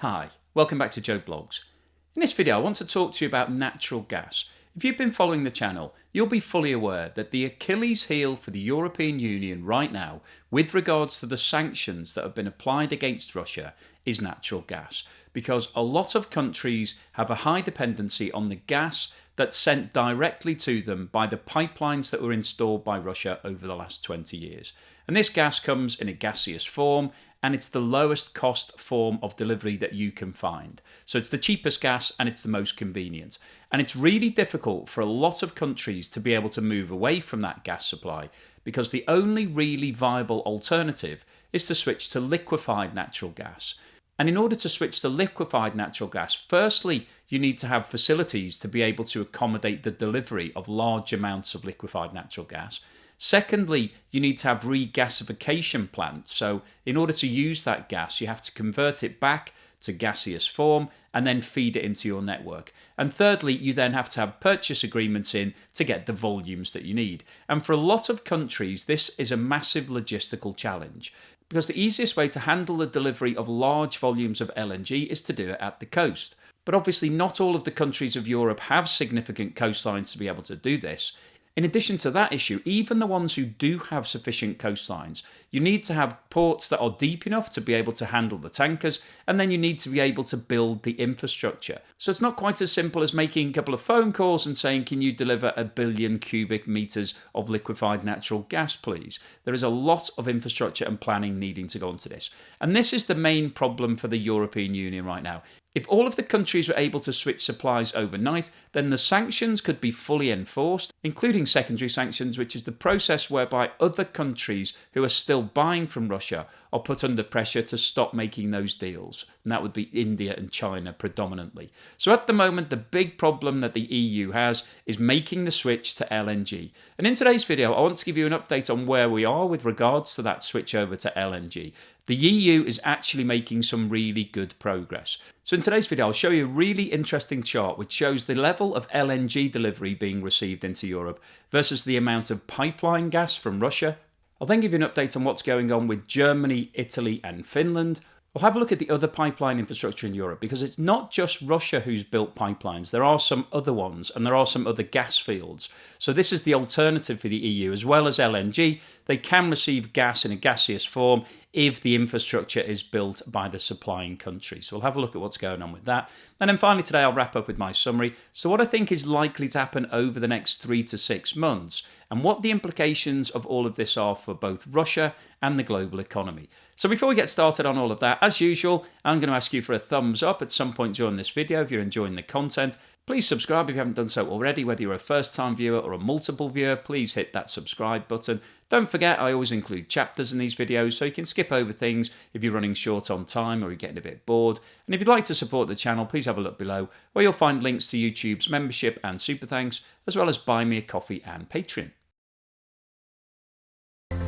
Hi, welcome back to Joe Blogs. In this video I want to talk to you about natural gas. If you've been following the channel, you'll be fully aware that the Achilles heel for the European Union right now with regards to the sanctions that have been applied against Russia is natural gas, because a lot of countries have a high dependency on the gas that's sent directly to them by the pipelines that were installed by Russia over the last 20 years. And this gas comes in a gaseous form, and it's the lowest cost form of delivery that you can find. So it's the cheapest gas and it's the most convenient. And it's really difficult for a lot of countries to be able to move away from that gas supply, because the only really viable alternative is to switch to liquefied natural gas. And in order to switch to liquefied natural gas, firstly, you need to have facilities to be able to accommodate the delivery of large amounts of liquefied natural gas. Secondly, you need to have regasification plants. So in order to use that gas, you have to convert it back to gaseous form and then feed it into your network. And thirdly, you then have to have purchase agreements in to get the volumes that you need. And for a lot of countries, this is a massive logistical challenge, because the easiest way to handle the delivery of large volumes of LNG is to do it at the coast. But obviously not all of the countries of Europe have significant coastlines to be able to do this. In addition to that issue, even the ones who do have sufficient coastlines, you need to have ports that are deep enough to be able to handle the tankers, and then you need to be able to build the infrastructure. So it's not quite as simple as making a couple of phone calls and saying, can you deliver 1 billion cubic meters of liquefied natural gas, please? There is a lot of infrastructure and planning needing to go into this. And this is the main problem for the European Union right now. If all of the countries were able to switch supplies overnight, then the sanctions could be fully enforced, including secondary sanctions, which is the process whereby other countries who are still buying from Russia are put under pressure to stop making those deals. And that would be India and China predominantly. So at the moment, the big problem that the EU has is making the switch to LNG. And in today's video, I want to give you an update on where we are with regards to that switch over to LNG. The EU is actually making some really good progress. So in today's video, I'll show you a really interesting chart which shows the level of LNG delivery being received into Europe versus the amount of pipeline gas from Russia. I'll then give you an update on what's going on with Germany, Italy and Finland. We'll have a look at the other pipeline infrastructure in Europe, because it's not just Russia who's built pipelines. There are some other ones and there are some other gas fields. So this is the alternative for the EU. As well as LNG, they can receive gas in a gaseous form if the infrastructure is built by the supplying country. So we'll have a look at what's going on with that. And then finally today I'll wrap up with my summary. So what I think is likely to happen over the next 3 to 6 months, and what the implications of all of this are for both Russia and the global economy. So before we get started on all of that, as usual, I'm going to ask you for a thumbs up at some point during this video if you're enjoying the content. Please subscribe if you haven't done so already. Whether you're a first-time viewer or a multiple viewer, please hit that subscribe button. Don't forget, I always include chapters in these videos, so you can skip over things if you're running short on time or you're getting a bit bored. And if you'd like to support the channel, please have a look below, where you'll find links to YouTube's membership and super thanks, as well as Buy Me a Coffee and Patreon.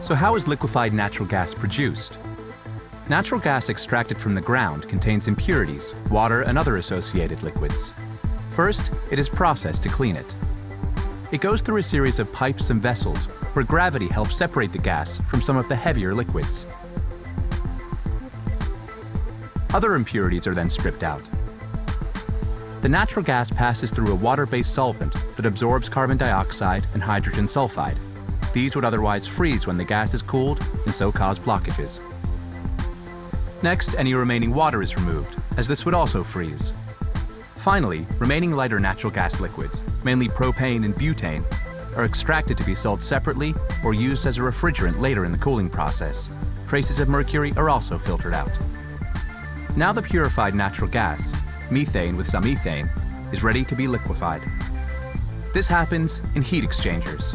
So how is liquefied natural gas produced? Natural gas extracted from the ground contains impurities, water, and other associated liquids. First, it is processed to clean it. It goes through a series of pipes and vessels where gravity helps separate the gas from some of the heavier liquids. Other impurities are then stripped out. The natural gas passes through a water-based solvent that absorbs carbon dioxide and hydrogen sulfide. These would otherwise freeze when the gas is cooled and so cause blockages. Next, any remaining water is removed, as this would also freeze. Finally, remaining lighter natural gas liquids, mainly propane and butane, are extracted to be sold separately or used as a refrigerant later in the cooling process. Traces of mercury are also filtered out. Now the purified natural gas, methane with some ethane, is ready to be liquefied. This happens in heat exchangers.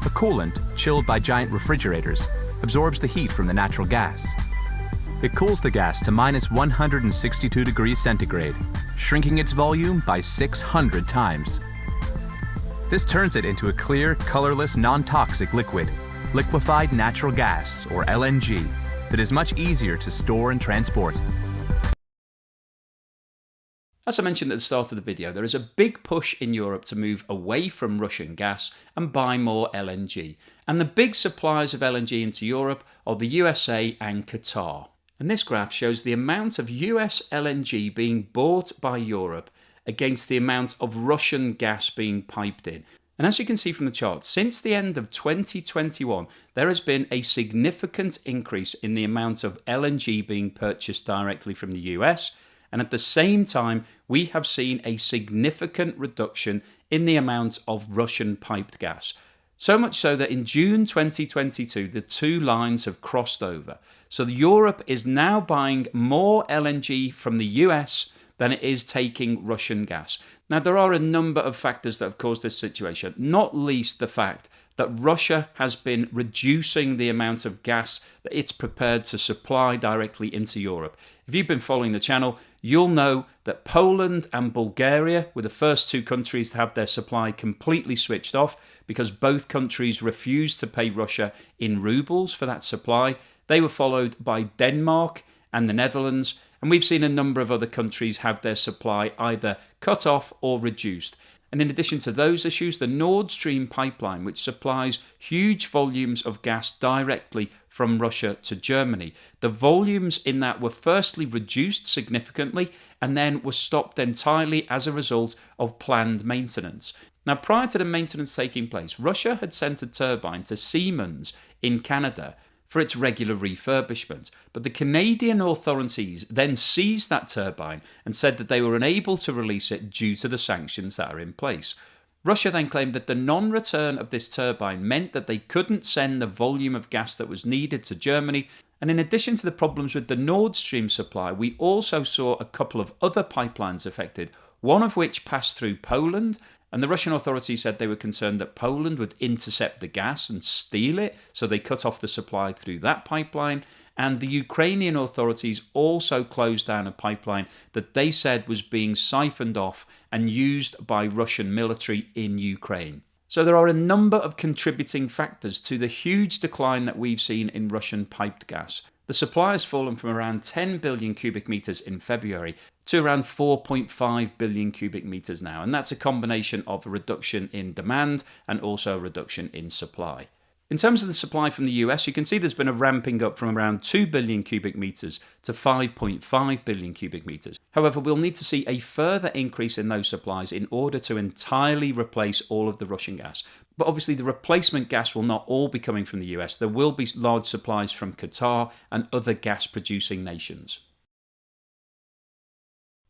A coolant, chilled by giant refrigerators, absorbs the heat from the natural gas. It cools the gas to minus 162 degrees centigrade, shrinking its volume by 600 times. This turns it into a clear, colorless, non-toxic liquid, liquefied natural gas, or LNG, that is much easier to store and transport. As I mentioned at the start of the video, there is a big push in Europe to move away from Russian gas and buy more LNG. And the big suppliers of LNG into Europe are the USA and Qatar. And this graph shows the amount of US LNG being bought by Europe against the amount of Russian gas being piped in. And as you can see from the chart, since the end of 2021, there has been a significant increase in the amount of LNG being purchased directly from the US. And at the same time, we have seen a significant reduction in the amount of Russian piped gas. So much so that in June 2022, the two lines have crossed over. So Europe is now buying more LNG from the US than it is taking Russian gas. Now, there are a number of factors that have caused this situation, not least the fact that Russia has been reducing the amount of gas that it's prepared to supply directly into Europe. If you've been following the channel, you'll know that Poland and Bulgaria were the first two countries to have their supply completely switched off because both countries refused to pay Russia in rubles for that supply. They were followed by Denmark and the Netherlands, and we've seen a number of other countries have their supply either cut off or reduced. And in addition to those issues, the Nord Stream pipeline, which supplies huge volumes of gas directly from Russia to Germany, the volumes in that were firstly reduced significantly and then were stopped entirely as a result of planned maintenance. Now, prior to the maintenance taking place, Russia had sent a turbine to Siemens in Canada for its regular refurbishment. But the Canadian authorities then seized that turbine and said that they were unable to release it due to the sanctions that are in place. Russia then claimed that the non-return of this turbine meant that they couldn't send the volume of gas that was needed to Germany. And in addition to the problems with the Nord Stream supply, we also saw a couple of other pipelines affected, one of which passed through Poland. And the Russian authorities said they were concerned that Poland would intercept the gas and steal it, so they cut off the supply through that pipeline. And the Ukrainian authorities also closed down a pipeline that they said was being siphoned off and used by Russian military in Ukraine. So there are a number of contributing factors to the huge decline that we've seen in Russian piped gas. The supply has fallen from around 10 billion cubic meters in February to around 4.5 billion cubic meters now. And that's a combination of a reduction in demand and also a reduction in supply. In terms of the supply from the US, you can see there's been a ramping up from around 2 billion cubic meters to 5.5 billion cubic meters. However, we'll need to see a further increase in those supplies in order to entirely replace all of the Russian gas. But obviously the replacement gas will not all be coming from the US. There will be large supplies from Qatar and other gas-producing nations.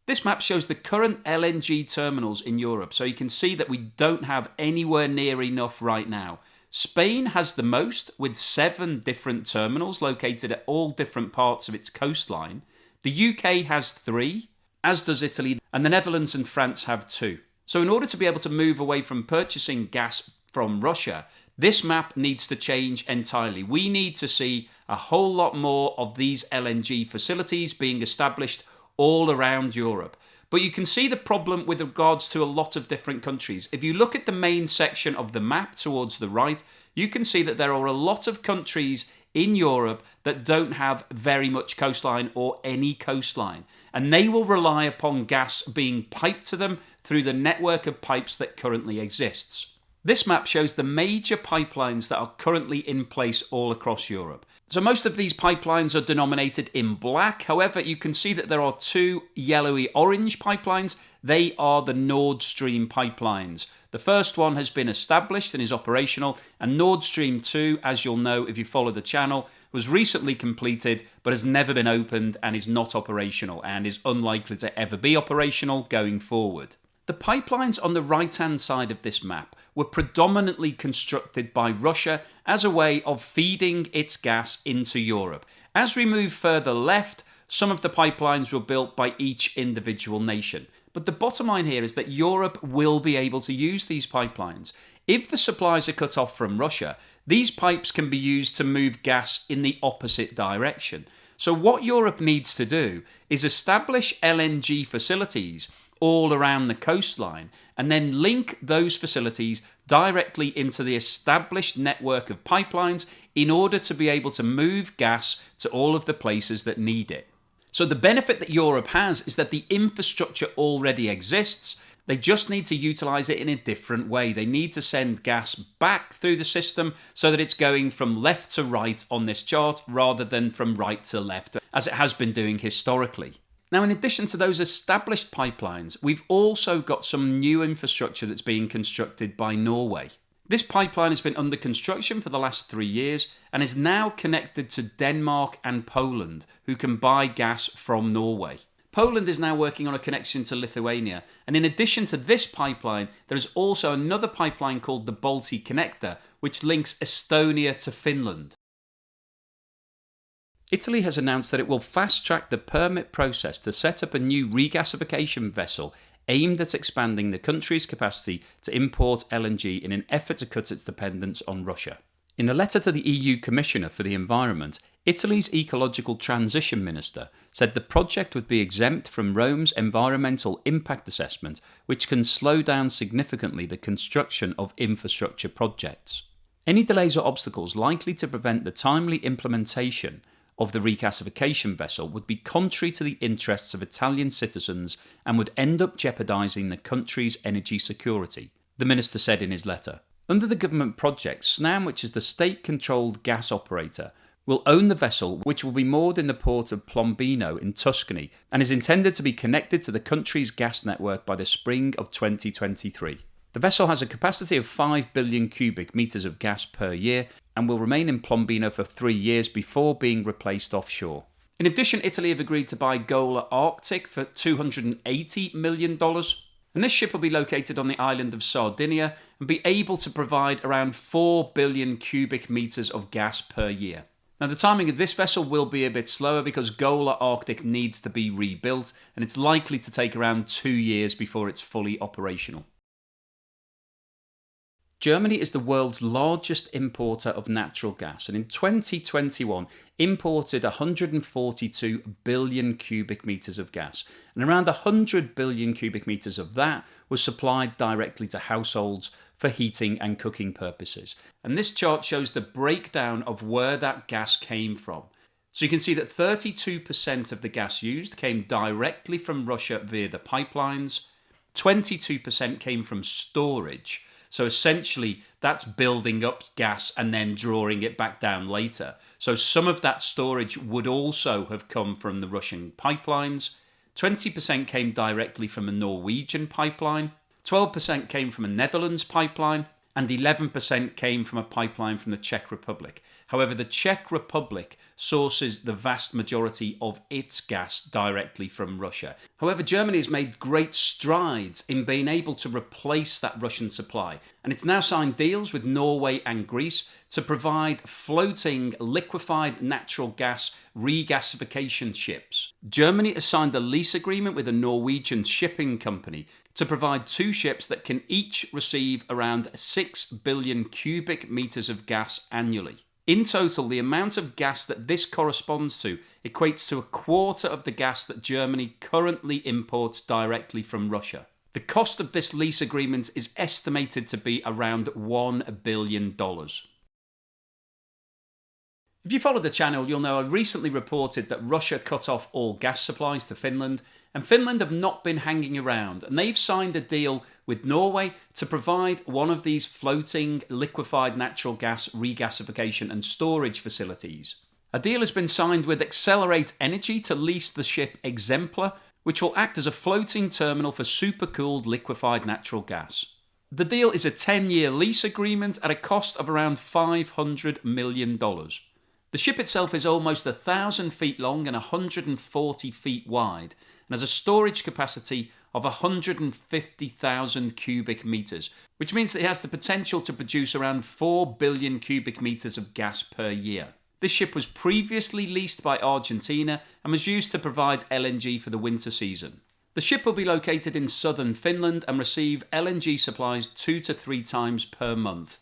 This map shows the current LNG terminals in Europe, so you can see that we don't have anywhere near enough right now. Spain has the most, with 7 different terminals located at all different parts of its coastline. The UK has 3, as does Italy, and the Netherlands and France have 2. So in order to be able to move away from purchasing gas from Russia, this map needs to change entirely. We need to see a whole lot more of these LNG facilities being established all around Europe. But you can see the problem with regards to a lot of different countries. If you look at the main section of the map towards the right, you can see that there are a lot of countries in Europe that don't have very much coastline or any coastline. And they will rely upon gas being piped to them through the network of pipes that currently exists. This map shows the major pipelines that are currently in place all across Europe. So most of these pipelines are denominated in black. However, you can see that there are 2 yellowy orange pipelines. They are the Nord Stream pipelines. The first one has been established and is operational, and Nord Stream 2, as you'll know if you follow the channel, was recently completed but has never been opened and is not operational and is unlikely to ever be operational going forward. The pipelines on the right-hand side of this map were predominantly constructed by Russia as a way of feeding its gas into Europe. As we move further left, some of the pipelines were built by each individual nation. But the bottom line here is that Europe will be able to use these pipelines. If the supplies are cut off from Russia, these pipes can be used to move gas in the opposite direction. So what Europe needs to do is establish LNG facilities all around the coastline and then link those facilities directly into the established network of pipelines in order to be able to move gas to all of the places that need it. So the benefit that Europe has is that the infrastructure already exists, They just need to utilise it in a different way. They need to send gas back through the system so that it's going from left to right on this chart rather than from right to left, as it has been doing historically. Now, in addition to those established pipelines, we've also got some new infrastructure that's being constructed by Norway. This pipeline has been under construction for the last 3 years and is now connected to Denmark and Poland, who can buy gas from Norway. Poland is now working on a connection to Lithuania, and in addition to this pipeline, there is also another pipeline called the Baltic Connector, which links Estonia to Finland. Italy has announced that it will fast-track the permit process to set up a new regasification vessel aimed at expanding the country's capacity to import LNG in an effort to cut its dependence on Russia. In a letter to the EU Commissioner for the Environment, Italy's Ecological Transition Minister said the project would be exempt from Rome's environmental impact assessment, which can slow down significantly the construction of infrastructure projects. Any delays or obstacles likely to prevent the timely implementation of the regasification vessel would be contrary to the interests of Italian citizens and would end up jeopardising the country's energy security, the minister said in his letter. Under the government project, Snam, which is the state-controlled gas operator, will own the vessel, which will be moored in the port of Plombino in Tuscany and is intended to be connected to the country's gas network by the spring of 2023. The vessel has a capacity of 5 billion cubic metres of gas per year and will remain in Plombino for 3 years before being replaced offshore. In addition, Italy have agreed to buy Golar Arctic for $280 million. And this ship will be located on the island of Sardinia and be able to provide around 4 billion cubic metres of gas per year. Now, the timing of this vessel will be a bit slower because Golar Arctic needs to be rebuilt and it's likely to take around 2 years before it's fully operational. Germany is the world's largest importer of natural gas and in 2021 imported 142 billion cubic metres of gas, and around 100 billion cubic metres of that was supplied directly to households for heating and cooking purposes. And this chart shows the breakdown of where that gas came from. So you can see that 32% of the gas used came directly from Russia via the pipelines, 22% came from storage. So essentially, that's building up gas and then drawing it back down later. So some of that storage would also have come from the Russian pipelines. 20% came directly from a Norwegian pipeline. 12% came from a Netherlands pipeline. And 11% came from a pipeline from the Czech Republic. However, the Czech Republic sources the vast majority of its gas directly from Russia. However, Germany has made great strides in being able to replace that Russian supply, and it's now signed deals with Norway and Greece to provide floating liquefied natural gas regasification ships. Germany has signed a lease agreement with a Norwegian shipping company to provide 2 ships that can each receive around 6 billion cubic metres of gas annually. In total, the amount of gas that this corresponds to equates to a quarter of the gas that Germany currently imports directly from Russia. The cost of this lease agreement is estimated to be around $1 billion. If you follow the channel, you'll know I recently reported that Russia cut off all gas supplies to Finland, and Finland have not been hanging around, and they've signed a deal with Norway to provide one of these floating liquefied natural gas regasification and storage facilities. A deal has been signed with Accelerate Energy to lease the ship Exemplar, which will act as a floating terminal for supercooled liquefied natural gas. The deal is a 10-year lease agreement at a cost of around $500 million. The ship itself is almost 1,000 feet long and 140 feet wide, and has a storage capacity of 150,000 cubic metres, which means that it has the potential to produce around 4 billion cubic metres of gas per year. This ship was previously leased by Argentina and was used to provide LNG for the winter season. The ship will be located in southern Finland and receive LNG supplies 2 to 3 times per month.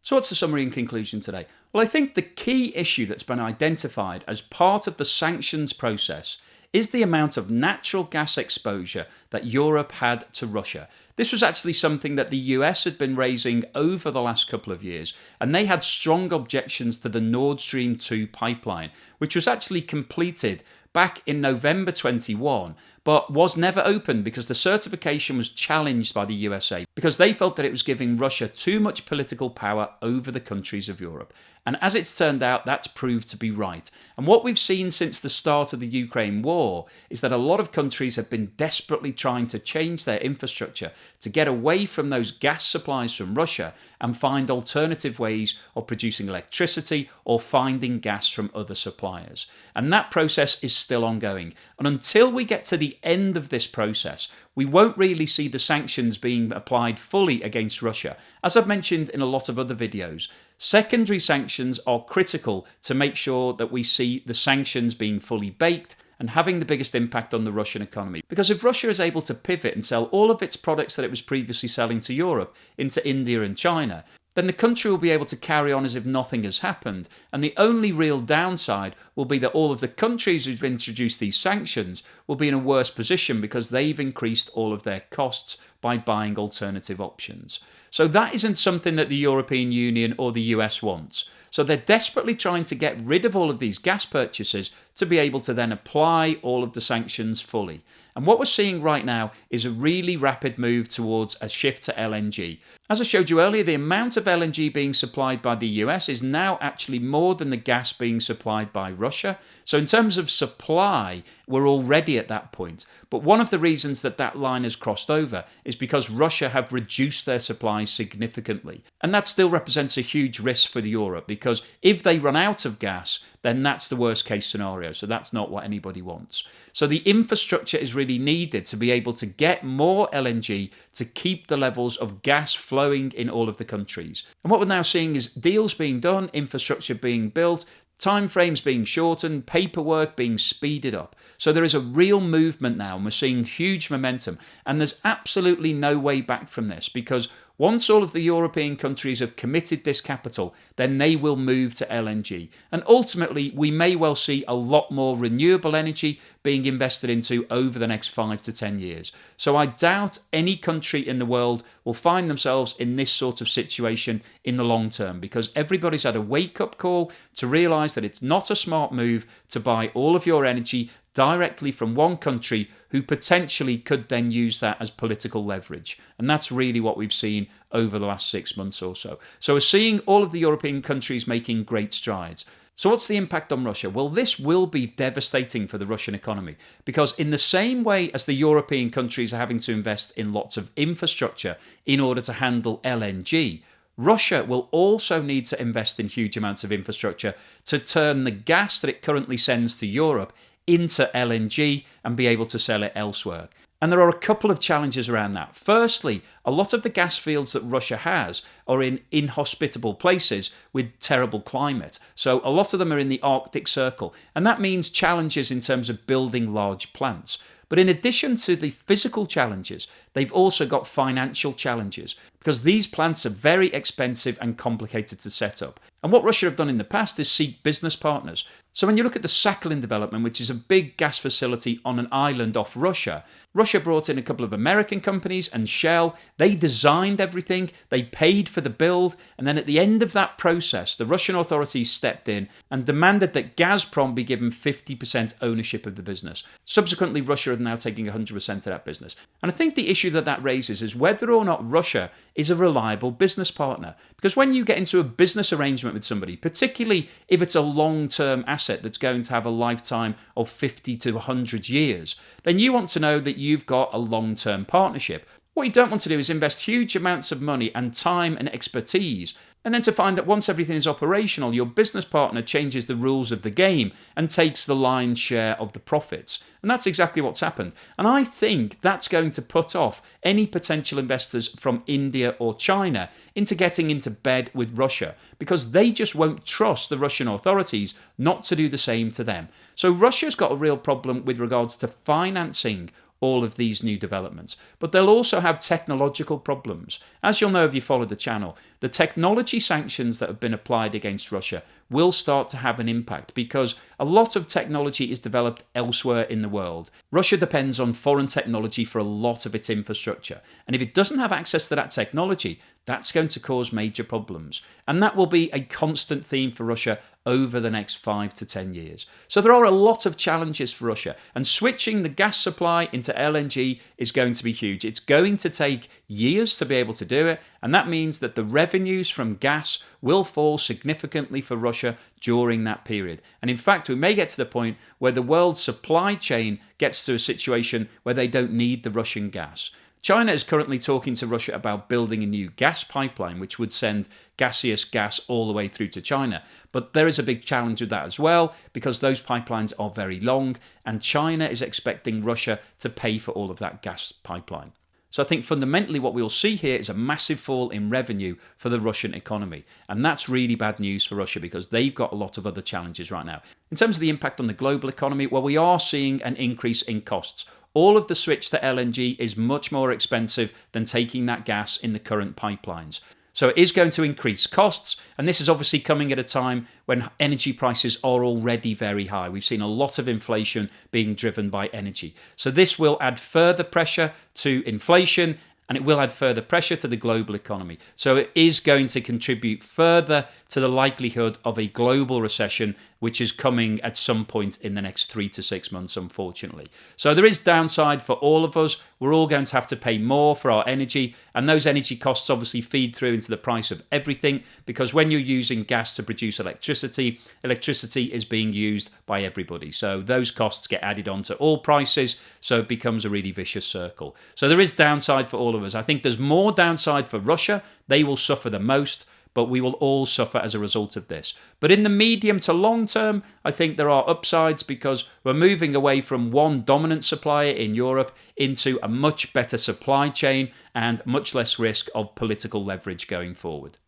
So what's the summary and conclusion today? Well, I think the key issue that's been identified as part of the sanctions process is the amount of natural gas exposure that Europe had to Russia. This was actually something that the US had been raising over the last couple of years, and they had strong objections to the Nord Stream 2 pipeline, which was actually completed back in November 21, but was never opened because the certification was challenged by the USA because they felt that it was giving Russia too much political power over the countries of Europe. And as it's turned out, that's proved to be right. And what we've seen since the start of the Ukraine war is that a lot of countries have been desperately trying to change their infrastructure to get away from those gas supplies from Russia and find alternative ways of producing electricity or finding gas from other suppliers. And that process is still ongoing. And until we get to the end of this process, we won't really see the sanctions being applied fully against Russia. As I've mentioned in a lot of other videos, secondary sanctions are critical to make sure that we see the sanctions being fully baked and having the biggest impact on the Russian economy. Because if Russia is able to pivot and sell all of its products that it was previously selling to Europe into India and China, then the country will be able to carry on as if nothing has happened. And the only real downside will be that all of the countries who've introduced these sanctions will be in a worse position because they've increased all of their costs by buying alternative options. So that isn't something that the European Union or the US wants. So they're desperately trying to get rid of all of these gas purchases to be able to then apply all of the sanctions fully. And what we're seeing right now is a really rapid move towards a shift to LNG. As I showed you earlier, the amount of LNG being supplied by the US is now actually more than the gas being supplied by Russia. So in terms of supply, we're already at that point. But one of the reasons that that line has crossed over is because Russia have reduced their supplies significantly. And that still represents a huge risk for Europe because if they run out of gas, then that's the worst case scenario. So that's not what anybody wants. So the infrastructure is really needed to be able to get more LNG to keep the levels of gas flowing in all of the countries. And what we're now seeing is deals being done, infrastructure being built, timeframes being shortened, paperwork being speeded up. So there is a real movement now, and we're seeing huge momentum. And there's absolutely no way back from this because once all of the European countries have committed this capital, then they will move to LNG. And ultimately, we may well see a lot more renewable energy being invested into over the next 5 to 10 years. So I doubt any country in the world will find themselves in this sort of situation in the long term because everybody's had a wake-up call to realise that it's not a smart move to buy all of your energy directly from one country who potentially could then use that as political leverage. And that's really what we've seen over the last 6 months or so. So we're seeing all of the European countries making great strides. So what's the impact on Russia? Well, this will be devastating for the Russian economy because in the same way as the European countries are having to invest in lots of infrastructure in order to handle LNG, Russia will also need to invest in huge amounts of infrastructure to turn the gas that it currently sends to Europe into LNG and be able to sell it elsewhere. And there are a couple of challenges around that. Firstly, a lot of the gas fields that Russia has are in inhospitable places with terrible climate. So a lot of them are in the Arctic Circle. And that means challenges in terms of building large plants. But in addition to the physical challenges, they've also got financial challenges because these plants are very expensive and complicated to set up. And what Russia have done in the past is seek business partners. So when you look at the Sakhalin development, which is a big gas facility on an island off Russia, Russia brought in a couple of American companies and Shell. They designed everything, they paid for the build, and then at the end of that process, the Russian authorities stepped in and demanded that Gazprom be given 50% ownership of the business. Subsequently, Russia is now taking 100% of that business. And I think the issue that raises is whether or not Russia is a reliable business partner. Because when you get into a business arrangement with somebody, particularly if it's a long-term asset that's going to have a lifetime of 50 to 100 years, then you want to know that you've got a long-term partnership. What you don't want to do is invest huge amounts of money and time and expertise, and then to find that once everything is operational, your business partner changes the rules of the game and takes the lion's share of the profits. And that's exactly what's happened. And I think that's going to put off any potential investors from India or China into getting into bed with Russia because they just won't trust the Russian authorities not to do the same to them. So Russia's got a real problem with regards to financing all of these new developments. But they'll also have technological problems. As you'll know if you follow the channel, the technology sanctions that have been applied against Russia will start to have an impact because a lot of technology is developed elsewhere in the world. Russia depends on foreign technology for a lot of its infrastructure. And if it doesn't have access to that technology, that's going to cause major problems. And that will be a constant theme for Russia over the next 5 to 10 years. So there are a lot of challenges for Russia, and switching the gas supply into LNG is going to be huge. It's going to take years to be able to do it, and that means that the revenues from gas will fall significantly for Russia during that period. And in fact, we may get to the point where the world supply chain gets to a situation where they don't need the Russian gas. China is currently talking to Russia about building a new gas pipeline, which would send gaseous gas all the way through to China. But there is a big challenge with that as well, because those pipelines are very long, and China is expecting Russia to pay for all of that gas pipeline. So I think fundamentally what we'll see here is a massive fall in revenue for the Russian economy. And that's really bad news for Russia because they've got a lot of other challenges right now. In terms of the impact on the global economy, well, we are seeing an increase in costs. All of the switch to LNG is much more expensive than taking that gas in the current pipelines. So it is going to increase costs, and this is obviously coming at a time when energy prices are already very high. We've seen a lot of inflation being driven by energy. So this will add further pressure to inflation, and it will add further pressure to the global economy. So it is going to contribute further to the likelihood of a global recession, which is coming at some point in the next 3 to 6 months, unfortunately. So there is downside for all of us. We're all going to have to pay more for our energy, and those energy costs obviously feed through into the price of everything, because when you're using gas to produce electricity, electricity is being used by everybody. So those costs get added onto all prices, so it becomes a really vicious circle. So there is downside for all of us. I think there's more downside for Russia. They will suffer the most, but we will all suffer as a result of this. But in the medium to long term, I think there are upsides because we're moving away from one dominant supplier in Europe into a much better supply chain and much less risk of political leverage going forward.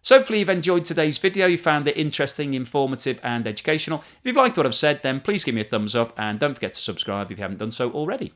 So hopefully you've enjoyed today's video, you found it interesting, informative and educational. If you've liked what I've said, then please give me a thumbs up and don't forget to subscribe if you haven't done so already.